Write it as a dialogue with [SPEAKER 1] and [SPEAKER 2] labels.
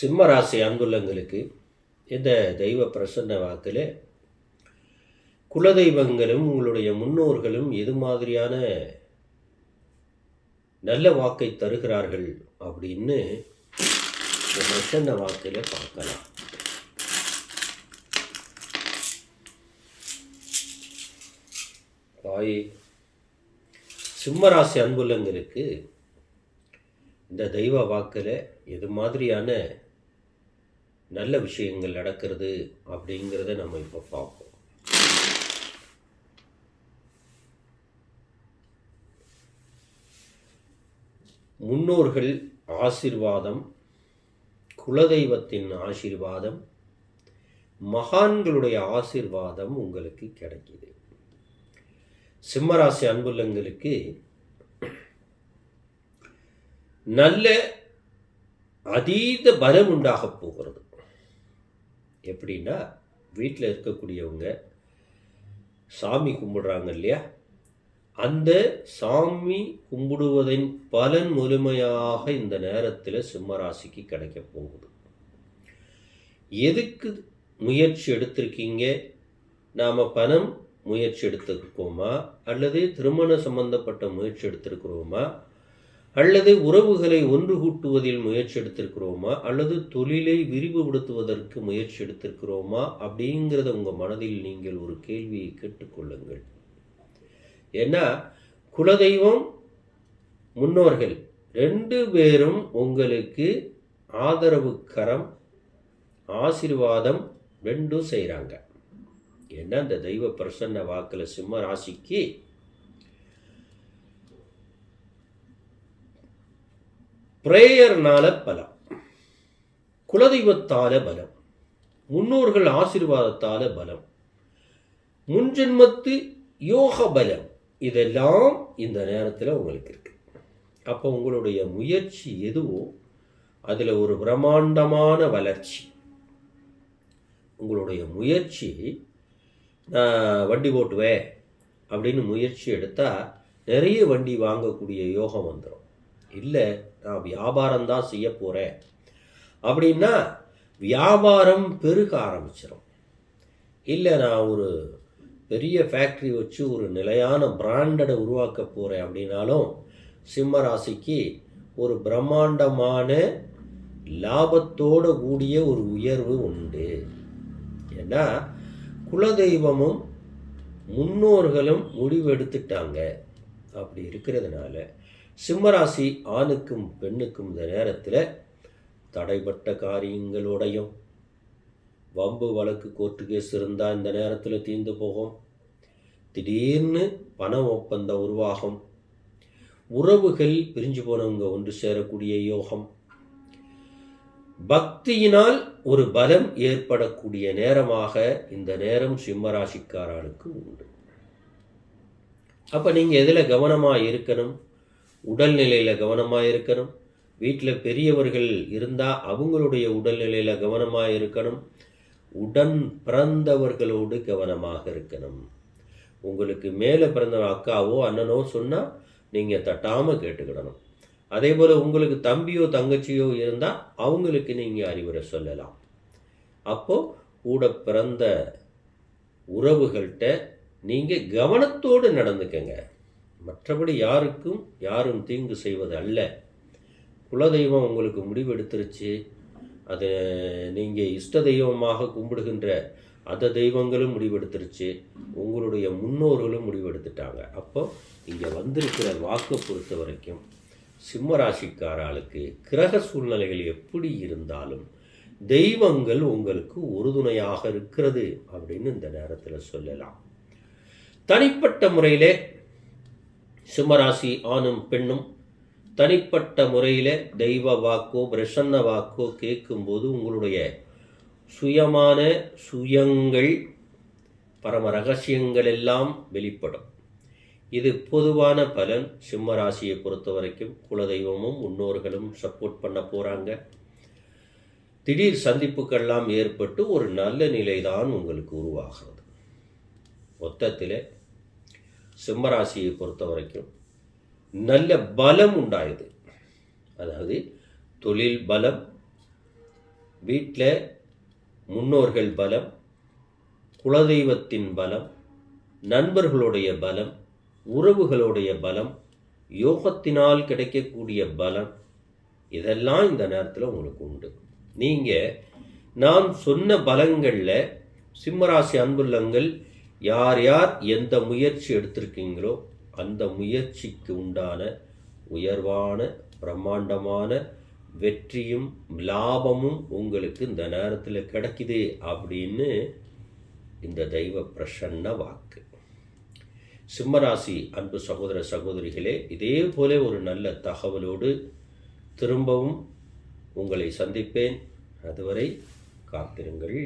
[SPEAKER 1] சிம்ம ராசி அன்புள்ளங்களுக்கு இந்த தெய்வ பிரசன்ன வாக்கில் குலதெய்வங்களும் உங்களுடைய முன்னோர்களும் எது மாதிரியான நல்ல வாக்கை தருகிறார்கள் அப்படின்னு இந்த பிரசன்ன வாக்கில் பார்க்கலாம். சிம்மராசி அன்புள்ளங்களுக்கு இந்த தெய்வ வாக்கில் எது மாதிரியான நல்ல விஷயங்கள் நடக்கிறது அப்படிங்கிறத நம்ம இப்போ பார்ப்போம். முன்னோர்கள் ஆசீர்வாதம், குலதெய்வத்தின் ஆசீர்வாதம், மகான்களுடைய ஆசீர்வாதம் உங்களுக்கு கிடைக்குது. சிம்மராசி அன்புள்ளங்களுக்கு நல்ல அதீத பலம் உண்டாக போகிறது. எப்படின்னா, வீட்டில் இருக்கக்கூடியவங்க சாமி கும்பிடுறாங்க இல்லையா, அந்த சாமி கும்பிடுவதின் பலன் முழுமையாக இந்த நேரத்தில் சிம்மராசிக்கு கிடைக்க போகுது. எதுக்கு முயற்சி எடுத்திருக்கீங்க? நாம் பணம் முயற்சி எடுத்திருக்கோமா, அல்லது திருமண சம்பந்தப்பட்ட முயற்சி எடுத்திருக்கிறோமா, அல்லது உறவுகளை ஒன்று கூட்டுவதில் முயற்சி எடுத்திருக்கிறோமா, அல்லது தொழிலை விரிவுபடுத்துவதற்கு முயற்சி எடுத்திருக்கிறோமா அப்படிங்கிறத உங்கள் மனதில் நீங்கள் ஒரு கேள்வியை கேட்டுக்கொள்ளுங்கள். ஏன்னா, குலதெய்வம், முன்னோர்கள் ரெண்டு பேரும் உங்களுக்கு ஆதரவு கரம், ஆசீர்வாதம் ரெண்டும் செய்கிறாங்க. ஏன்னா, இந்த தெய்வ பிரசன்ன வாக்கில் சிம்ம ராசிக்கு பிரேயர்னால பலம், குலதெய்வத்தால பலம், முன்னோர்கள் ஆசீர்வாதத்தால பலம், முன்ஜென்மத்து யோக பலம், இதெல்லாம் இந்த நேரத்தில் உங்களுக்கு இருக்கு. அப்போ உங்களுடைய முயற்சி எதுவோ அதில் ஒரு பிரம்மாண்டமான வளர்ச்சி. உங்களுடைய முயற்சி, நான் வண்டி ஓட்டுவேன் அப்படின்னு முயற்சி எடுத்தால் நிறைய வண்டி வாங்கக்கூடிய யோகம் வந்துடும். இல்லை, நான் வியாபாரம்தான் செய்ய போகிறேன் அப்படின்னா வியாபாரம் பெருக ஆரம்பிச்சிடும். இல்லை, நான் ஒரு பெரிய ஃபேக்ட்ரி வச்சு ஒரு நிலையான பிராண்டடை உருவாக்க போகிறேன் அப்படின்னாலும் சிம்ம ராசிக்கு ஒரு பிரம்மாண்டமான லாபத்தோடு கூடிய ஒரு உயர்வு உண்டு. ஏன்னா, குலதெய்வமும் முன்னோர்களும் முடிவெடுத்துட்டாங்க. அப்படி இருக்கிறதுனால சிம்மராசி ஆணுக்கும் பெண்ணுக்கும் இந்த நேரத்தில் தடைப்பட்ட காரியங்களோடையும், வம்பு வழக்கு கோர்ட்டு கேஸ் இருந்தால் இந்த நேரத்தில் தீர்ந்து போகும். திடீர்னு பண ஒப்பந்தம் உருவாகும். உறவுகள் பிரிஞ்சு போனவங்க ஒன்று சேரக்கூடிய யோகம். பக்தியினால் ஒரு பலம் ஏற்படக்கூடிய நேரமாக இந்த நேரம் சிம்மராசிக்காரர்களுக்கு உண்டு. அப்போ நீங்கள் எதில் கவனமாக இருக்கணும்? உடல்நிலையில் கவனமாக இருக்கணும். வீட்டில் பெரியவர்கள் இருந்தால் அவங்களுடைய உடல்நிலையில் கவனமாக இருக்கணும். உடன் பிறந்தவர்களோடு கவனமாக இருக்கணும். உங்களுக்கு மேலே பிறந்த அக்காவோ அண்ணனோ சொன்னால் நீங்கள் தட்டாமல் கேட்டுக்கிடணும். அதே போல் உங்களுக்கு தம்பியோ தங்கச்சியோ இருந்தால் அவங்களுக்கு நீங்கள் அறிவுரை சொல்லலாம். அப்போது கூட பிறந்த உறவுகள்கிட்ட நீங்கள் கவனத்தோடு நடந்துக்கங்க. மற்றபடி யாரும் தீங்கு செய்வது அல்ல. குலதெய்வம் உங்களுக்கு முடிவெடுத்துருச்சு. அதை நீங்கள் இஷ்ட தெய்வமாக கும்பிடுகின்ற அந்த தெய்வங்களும் முடிவெடுத்துருச்சு. உங்களுடைய முன்னோர்களும் முடிவெடுத்துட்டாங்க. அப்போ இங்கே வந்திருக்கிற வாக்கை பொறுத்த வரைக்கும் சிம்மராசிக்காரர்களுக்கு கிரக சூழ்நிலைகள் எப்படி இருந்தாலும் தெய்வங்கள் உங்களுக்கு உறுதுணையாக இருக்கிறது அப்படின்னு இந்த நேரத்தில் சொல்லலாம். தனிப்பட்ட முறையில் சிம்மராசி ஆணும் பெண்ணும் தனிப்பட்ட முறையில் தெய்வ வாக்கோ பிரசன்ன வாக்கோ கேட்கும்போது உங்களுடைய சுயமான சுயங்கள், பரம ரகசியங்கள் எல்லாம் வெளிப்படும். இது பொதுவான பலன். சிம்மராசியை பொறுத்த வரைக்கும் குலதெய்வமும் முன்னோர்களும் சப்போர்ட் பண்ண போகிறாங்க. திடீர் சந்திப்புக்கெல்லாம் ஏற்பட்டு ஒரு நல்ல நிலைதான் உங்களுக்கு உருவாகிறது. மொத்தத்தில் சிம்மராசியை பொறுத்த வரைக்கும் நல்ல பலம் உண்டாயுது. அதாவது தொழில் பலம், வீட்டில் முன்னோர்கள் பலம், குலதெய்வத்தின் பலம், நண்பர்களுடைய பலம், உறவுகளுடைய பலம், யோகத்தினால் கிடைக்கக்கூடிய பலம், இதெல்லாம் இந்த நேரத்தில் உங்களுக்கு உண்டு. நீங்கள் நான் சொன்ன பலங்களில் சிம்மராசி அன்புள்ளங்கள் யார் யார் எந்த முயற்சி எடுத்திருக்கீங்களோ அந்த முயற்சிக்கு உண்டான உயர்வான பிரம்மாண்டமான வெற்றியும் லாபமும் உங்களுக்கு இந்த நேரத்தில் கிடைக்குது அப்படின்னு இந்த தெய்வ பிரசன்ன வாக்கு. சிம்மராசி அன்பு சகோதர சகோதரிகளே, இதே போல ஒரு நல்ல தகவலோடு திரும்பவும் உங்களை சந்திப்பேன். அதுவரை காத்திருங்கள்.